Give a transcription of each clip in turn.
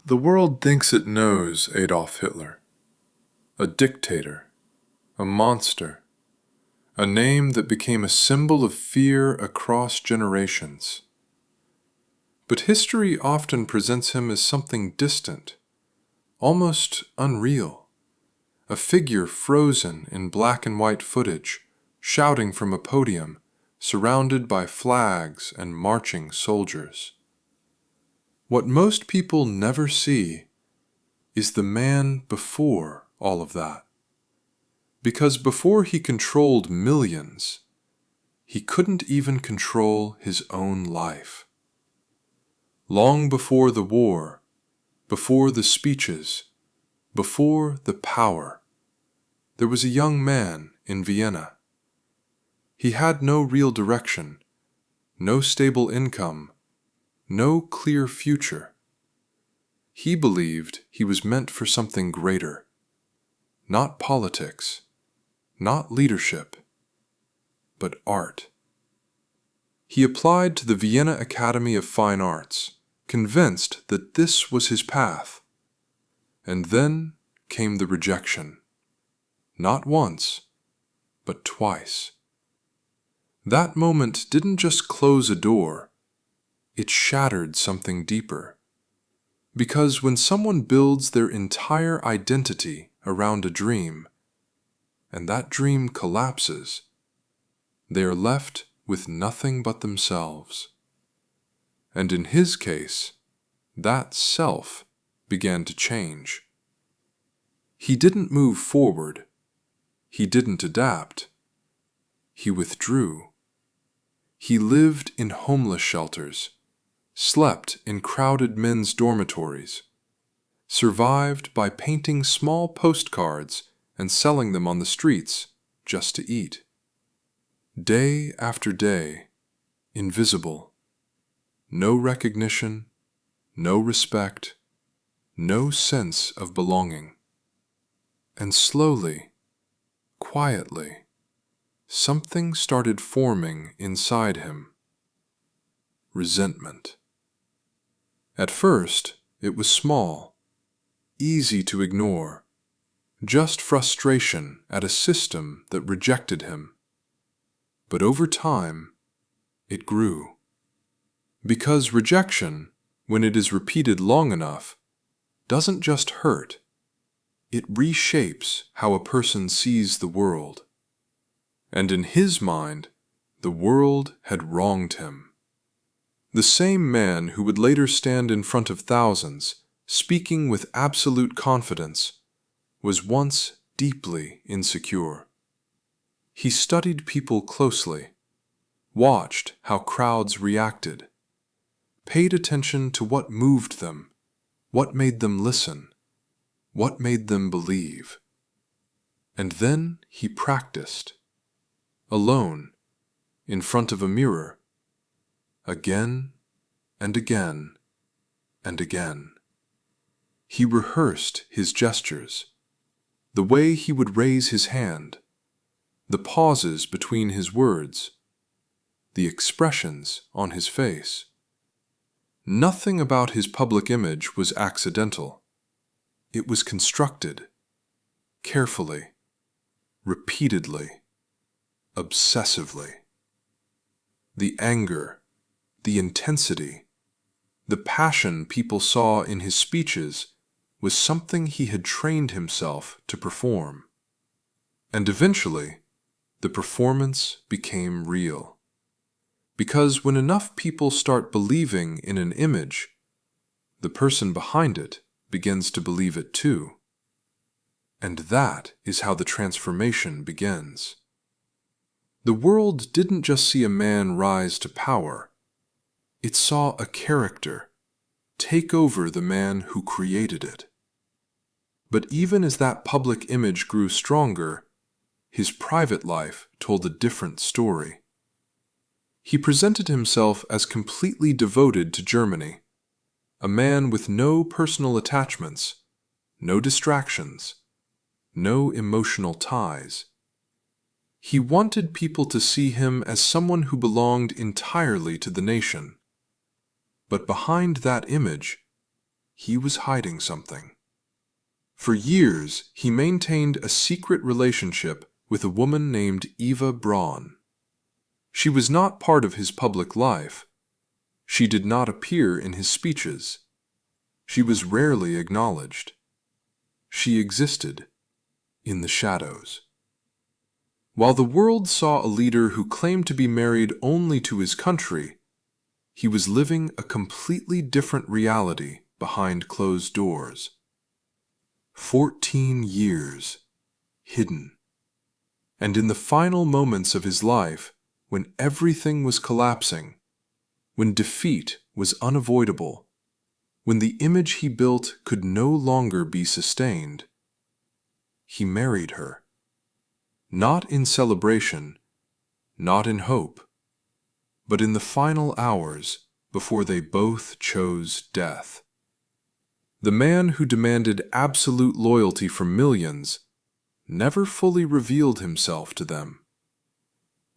The world thinks it knows Adolf Hitler, a dictator, a monster, a name that became a symbol of fear across generations. But history often presents him as something distant, almost unreal, a figure frozen in black and white footage, shouting from a podium, surrounded by flags and marching soldiers. What most people never see is the man before all of that. Because before he controlled millions, he couldn't even control his own life. Long before the war, before the speeches, before the power, there was a young man in Vienna. He had no real direction, no stable income, no clear future. He believed he was meant for something greater, not politics, not leadership, but art. He applied to the Vienna Academy of Fine Arts, convinced that this was his path. And then came the rejection. Not once, but twice. That moment didn't just close a door, it shattered something deeper. Because when someone builds their entire identity around a dream, and that dream collapses, they are left with nothing but themselves. And in his case, that self began to change. He didn't move forward. He didn't adapt. He withdrew. He lived in homeless shelters, slept in crowded men's dormitories, survived by painting small postcards and selling them on the streets just to eat. Day after day, invisible. No recognition, no respect, no sense of belonging. And slowly, quietly, something started forming inside him. Resentment. At first, it was small, easy to ignore, just frustration at a system that rejected him. But over time, it grew. Because rejection, when it is repeated long enough, doesn't just hurt, it reshapes how a person sees the world. And in his mind, the world had wronged him. The same man who would later stand in front of thousands, speaking with absolute confidence, was once deeply insecure. He studied people closely, watched how crowds reacted, paid attention to what moved them, what made them listen, what made them believe. And then he practiced, alone, in front of a mirror, again and again and again. He rehearsed his gestures, the way he would raise his hand, the pauses between his words, the expressions on his face. Nothing about his public image was accidental. It was constructed, carefully, repeatedly, obsessively. The anger, the intensity, the passion people saw in his speeches was something he had trained himself to perform. And eventually, the performance became real. Because when enough people start believing in an image, the person behind it begins to believe it too. And that is how the transformation begins. The world didn't just see a man rise to power. It saw a character take over the man who created it. But even as that public image grew stronger, his private life told a different story. He presented himself as completely devoted to Germany, a man with no personal attachments, no distractions, no emotional ties. He wanted people to see him as someone who belonged entirely to the nation. But behind that image, he was hiding something. For years, he maintained a secret relationship with a woman named Eva Braun. She was not part of his public life. She did not appear in his speeches. She was rarely acknowledged. She existed in the shadows. While the world saw a leader who claimed to be married only to his country, he was living a completely different reality behind closed doors. 14 years, hidden. And in the final moments of his life, when everything was collapsing, when defeat was unavoidable, when the image he built could no longer be sustained, he married her. Not in celebration, not in hope, but in the final hours before they both chose death. The man who demanded absolute loyalty from millions never fully revealed himself to them.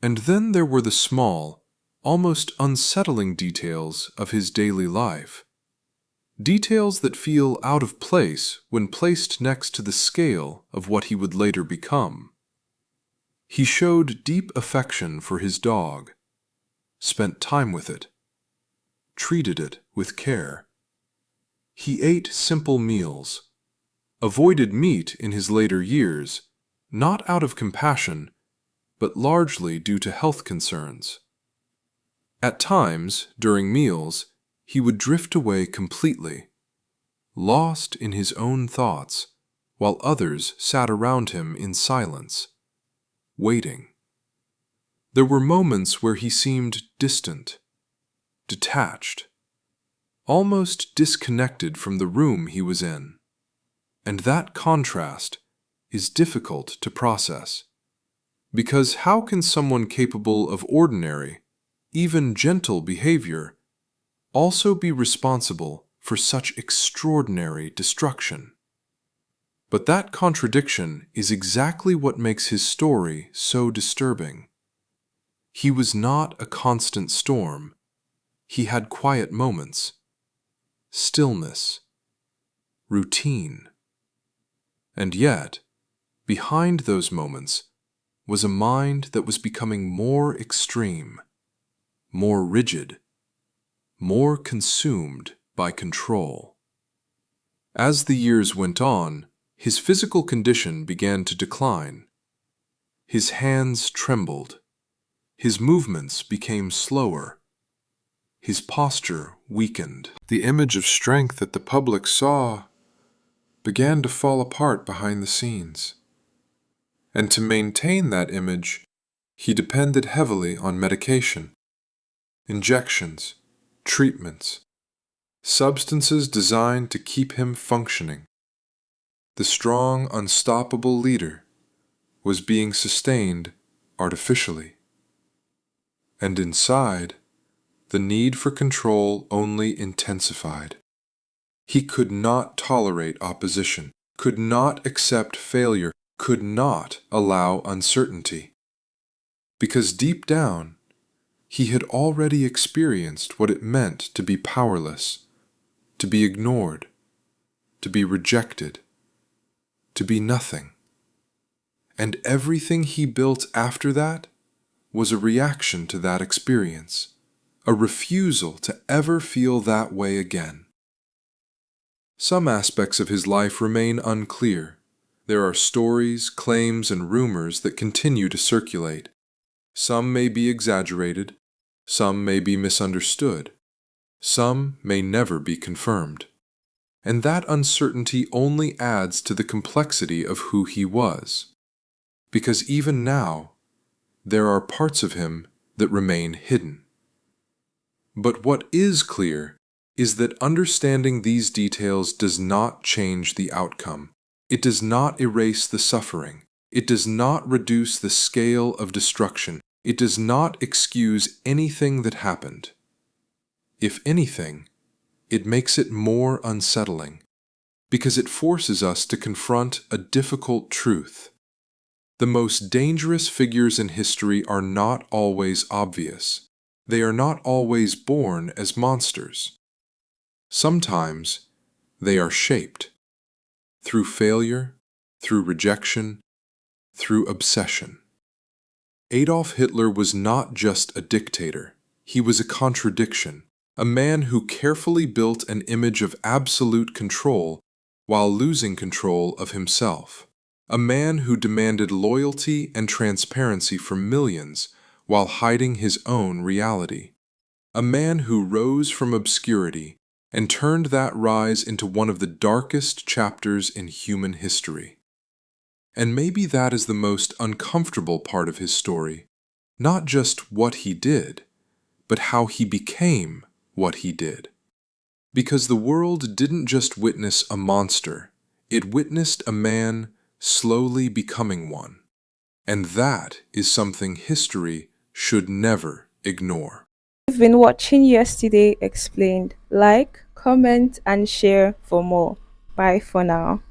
And then there were the small, almost unsettling details of his daily life. Details that feel out of place when placed next to the scale of what he would later become. He showed deep affection for his dog, spent time with it, treated it with care. He ate simple meals, avoided meat in his later years, not out of compassion, but largely due to health concerns. At times, during meals, he would drift away completely, lost in his own thoughts, while others sat around him in silence, waiting. There were moments where he seemed distant, detached, almost disconnected from the room he was in. And that contrast is difficult to process. Because how can someone capable of ordinary, even gentle behavior, also be responsible for such extraordinary destruction? But that contradiction is exactly what makes his story so disturbing. He was not a constant storm. He had quiet moments, stillness, routine. And yet, behind those moments was a mind that was becoming more extreme, more rigid, more consumed by control. As the years went on, his physical condition began to decline. His hands trembled. His movements became slower. His posture weakened. The image of strength that the public saw began to fall apart behind the scenes. And to maintain that image, he depended heavily on medication, injections, treatments, substances designed to keep him functioning. The strong, unstoppable leader was being sustained artificially. And inside, the need for control only intensified. He could not tolerate opposition, could not accept failure, could not allow uncertainty. Because deep down, he had already experienced what it meant to be powerless, to be ignored, to be rejected, to be nothing. And everything he built after that was a reaction to that experience, a refusal to ever feel that way again. Some aspects of his life remain unclear. There are stories, claims, and rumors that continue to circulate. Some may be exaggerated, some may be misunderstood, some may never be confirmed. And that uncertainty only adds to the complexity of who he was. Because even now, there are parts of him that remain hidden. But what is clear is that understanding these details does not change the outcome. It does not erase the suffering. It does not reduce the scale of destruction. It does not excuse anything that happened. If anything, it makes it more unsettling, because it forces us to confront a difficult truth. The most dangerous figures in history are not always obvious. They are not always born as monsters. Sometimes, They are shaped through failure, through rejection, through obsession. Adolf Hitler was not just a dictator, he was a contradiction, a man who carefully built an image of absolute control while losing control of himself. A man who demanded loyalty and transparency from millions while hiding his own reality. A man who rose from obscurity and turned that rise into one of the darkest chapters in human history. And maybe that is the most uncomfortable part of his story, not just what he did, but how he became what he did. Because the world didn't just witness a monster, it witnessed a man slowly becoming one. And that is something history should never ignore. You've been watching Yesterday Explained. Like, comment, and share for more. Bye for now.